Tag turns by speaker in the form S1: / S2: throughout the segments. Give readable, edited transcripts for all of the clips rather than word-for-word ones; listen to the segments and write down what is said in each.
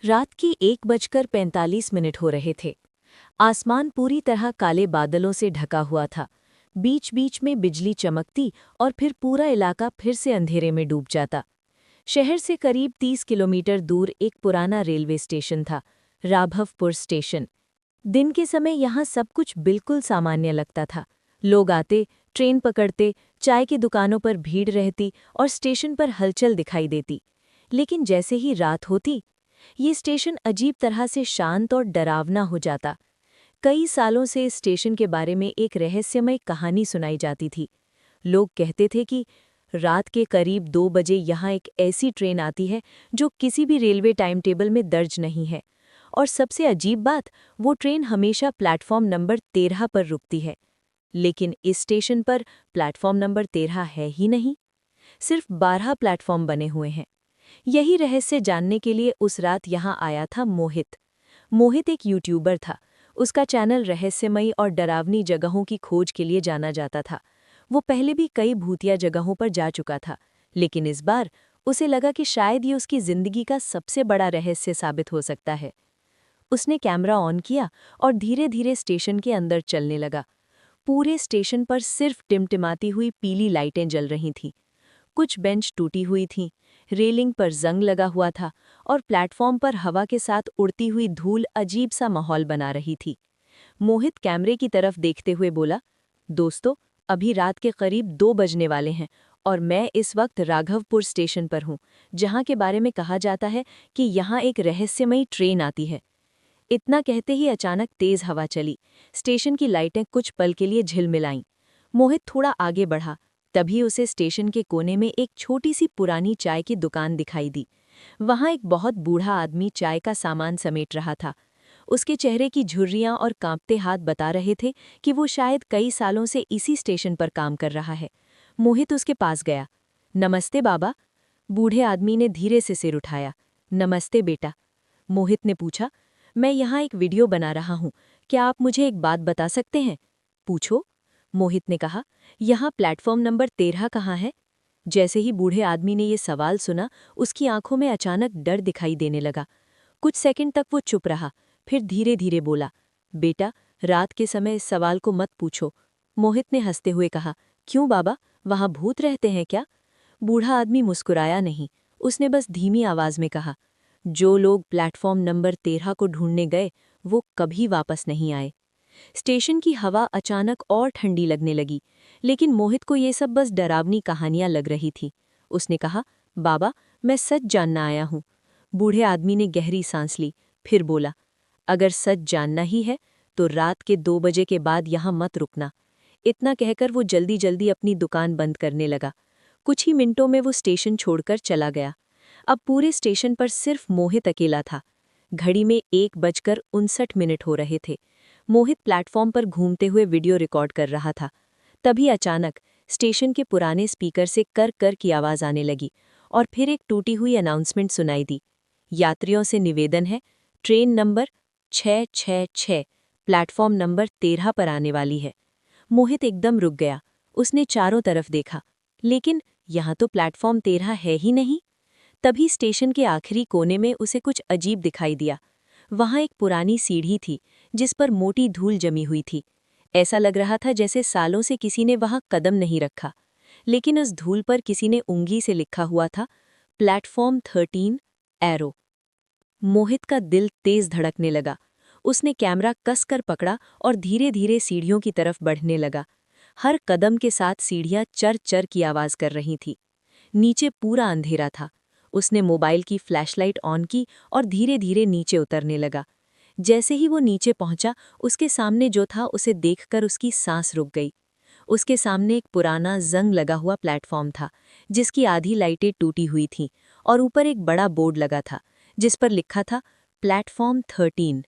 S1: रात की 1:45 हो रहे थे। आसमान पूरी तरह काले बादलों से ढका हुआ था। बीच बीच में बिजली चमकती और फिर पूरा इलाका फिर से अंधेरे में डूब जाता। शहर से करीब 30 किलोमीटर दूर एक पुराना रेलवे स्टेशन था, राघवपुर स्टेशन। दिन के समय यहाँ सब कुछ बिल्कुल सामान्य लगता था। लोग आते, ट्रेन पकड़ते, चाय की दुकानों पर भीड़ रहती और स्टेशन पर हलचल दिखाई देती। लेकिन जैसे ही रात होती, ये स्टेशन अजीब तरह से शांत और डरावना हो जाता। कई सालों से इस स्टेशन के बारे में एक रहस्यमय कहानी सुनाई जाती थी। लोग कहते थे कि रात के करीब 2 बजे यहाँ एक ऐसी ट्रेन आती है जो किसी भी रेलवे टाइम टेबल में दर्ज नहीं है। और सबसे अजीब बात, वो ट्रेन हमेशा प्लेटफॉर्म नंबर 13 पर रुकती है। लेकिन इस स्टेशन पर प्लेटफॉर्म नंबर 13 है ही नहीं, सिर्फ 12 प्लेटफॉर्म बने हुए हैं। यही रहस्य जानने के लिए उस रात यहाँ आया था मोहित। मोहित एक यूट्यूबर था। उसका चैनल रहस्यमयी और डरावनी जगहों की खोज के लिए जाना जाता था। वो पहले भी कई भूतिया जगहों पर जा चुका था, लेकिन इस बार उसे लगा कि शायद ये उसकी जिंदगी का सबसे बड़ा रहस्य साबित हो सकता है। उसने कैमरा ऑन किया और धीरे धीरे स्टेशन के अंदर चलने लगा। पूरे स्टेशन पर सिर्फ टिमटिमाती हुई पीली लाइटें जल रही थीं। कुछ बेंच टूटी हुई थीं, रेलिंग पर जंग लगा हुआ था और प्लेटफॉर्म पर हवा के साथ उड़ती हुई धूल अजीब सा माहौल बना रही थी। मोहित कैमरे की तरफ देखते हुए बोला, दोस्तों, अभी रात के करीब 2 बजने वाले हैं और मैं इस वक्त राघवपुर स्टेशन पर हूँ, जहाँ के बारे में कहा जाता है कि यहाँ एक रहस्यमयी ट्रेन आती है। इतना कहते ही अचानक तेज हवा चली। स्टेशन की लाइटें कुछ पल के लिए झिलमिलाईं। मोहित थोड़ा आगे बढ़ा, तभी उसे स्टेशन के कोने में एक छोटी सी पुरानी चाय की दुकान दिखाई दी। वहां एक बहुत बूढ़ा आदमी चाय का सामान समेट रहा था। उसके चेहरे की झुर्रियां और कांपते हाथ बता रहे थे कि वो शायद कई सालों से इसी स्टेशन पर काम कर रहा है। मोहित उसके पास गया। नमस्ते बाबा। बूढ़े आदमी ने धीरे से सिर उठाया। नमस्ते बेटा। मोहित ने पूछा, मैं यहाँ एक वीडियो बना रहा हूँ, क्या आप मुझे एक बात बता सकते हैं? पूछो, मोहित ने कहा। यहाँ प्लेटफॉर्म नंबर 13 कहाँ है? जैसे ही बूढ़े आदमी ने ये सवाल सुना, उसकी आंखों में अचानक डर दिखाई देने लगा। कुछ सेकंड तक वो चुप रहा, फिर धीरे धीरे बोला, बेटा, रात के समय इस सवाल को मत पूछो। मोहित ने हंसते हुए कहा, क्यों बाबा, वहाँ भूत रहते हैं क्या? बूढ़ा आदमी मुस्कुराया नहीं, उसने बस धीमी आवाज में कहा, जो लोग प्लेटफॉर्म नंबर 13 को ढूंढने गए, वो कभी वापस नहीं आए। स्टेशन की हवा अचानक और ठंडी लगने लगी, लेकिन मोहित को ये सब बस डरावनी कहानियां लग रही थी। उसने कहा, बाबा, मैं सच जानना आया हूँ। बूढ़े आदमी ने गहरी सांस ली, फिर बोला, अगर सच जानना ही है तो रात के 2 बजे के बाद यहाँ मत रुकना। इतना कहकर वो जल्दी जल्दी अपनी दुकान बंद करने लगा। कुछ ही मिनटों में वो स्टेशन छोड़कर चला गया। अब पूरे स्टेशन पर सिर्फ मोहित अकेला था। घड़ी में 1:59 हो रहे थे। मोहित प्लेटफॉर्म पर घूमते हुए वीडियो रिकॉर्ड कर रहा था। तभी अचानक स्टेशन के पुराने स्पीकर से कर कर की आवाज आने लगी और फिर एक टूटी हुई अनाउंसमेंट सुनाई दी। यात्रियों से निवेदन है, ट्रेन नंबर 666 प्लेटफॉर्म नंबर 13 पर आने वाली है। मोहित एकदम रुक गया। उसने चारों तरफ देखा, लेकिन यहाँ तो प्लेटफॉर्म 13 है ही नहीं। तभी स्टेशन के आखिरी कोने में उसे कुछ अजीब दिखाई दिया। वहां एक पुरानी सीढ़ी थी, जिस पर मोटी धूल जमी हुई थी। ऐसा लग रहा था जैसे सालों से किसी ने वहां कदम नहीं रखा। लेकिन उस धूल पर किसी ने उंगली से लिखा हुआ था, प्लेटफॉर्म 13 एरो। मोहित का दिल तेज धड़कने लगा। उसने कैमरा कसकर पकड़ा और धीरे धीरे सीढ़ियों की तरफ बढ़ने लगा। हर कदम के साथ सीढ़ियां चर चर की आवाज कर रही थी। नीचे पूरा अंधेरा था। उसने मोबाइल की फ्लैशलाइट ऑन की और धीरे धीरे नीचे उतरने लगा। जैसे ही वो नीचे पहुंचा, उसके सामने जो था उसे देखकर उसकी सांस रुक गई। उसके सामने एक पुराना जंग लगा हुआ प्लेटफॉर्म था, जिसकी आधी लाइटें टूटी हुई थीं और ऊपर एक बड़ा बोर्ड लगा था, जिस पर लिखा था प्लेटफॉर्म 13।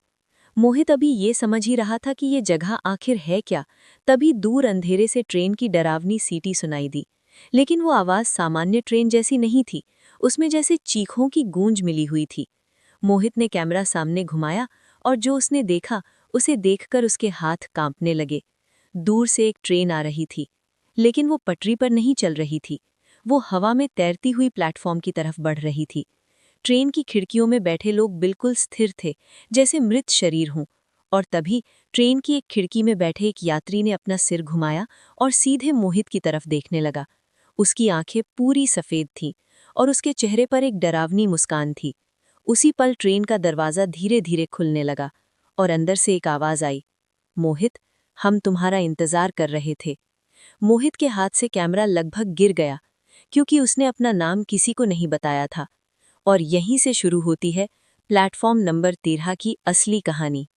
S1: मोहित अभी ये समझ ही रहा था कि ये जगह आखिर है क्या, तभी दूर अंधेरे से ट्रेन की डरावनी सीटी सुनाई दी। लेकिन वो आवाज सामान्य ट्रेन जैसी नहीं थी, उसमें जैसे चीखों की गूंज मिली हुई थी। मोहित ने कैमरा सामने घुमाया और जो उसने देखा, उसे देखकर उसके हाथ कांपने लगे। दूर से एक ट्रेन आ रही थी, लेकिन वो पटरी पर नहीं चल रही थी। वो हवा में तैरती हुई प्लेटफॉर्म की तरफ बढ़ रही थी। ट्रेन की खिड़कियों में बैठे लोग बिल्कुल स्थिर थे, जैसे मृत शरीर हों। और तभी ट्रेन की एक खिड़की में बैठे एक यात्री ने अपना सिर घुमाया और सीधे मोहित की तरफ देखने लगा। उसकी आंखें पूरी सफेद थीं और उसके चेहरे पर एक डरावनी मुस्कान थी। उसी पल ट्रेन का दरवाज़ा धीरे-धीरे खुलने लगा और अंदर से एक आवाज़ आई, मोहित, हम तुम्हारा इंतज़ार कर रहे थे। मोहित के हाथ से कैमरा लगभग गिर गया, क्योंकि उसने अपना नाम किसी को नहीं बताया था। और यहीं से शुरू होती है प्लेटफॉर्म नंबर 13 की असली कहानी।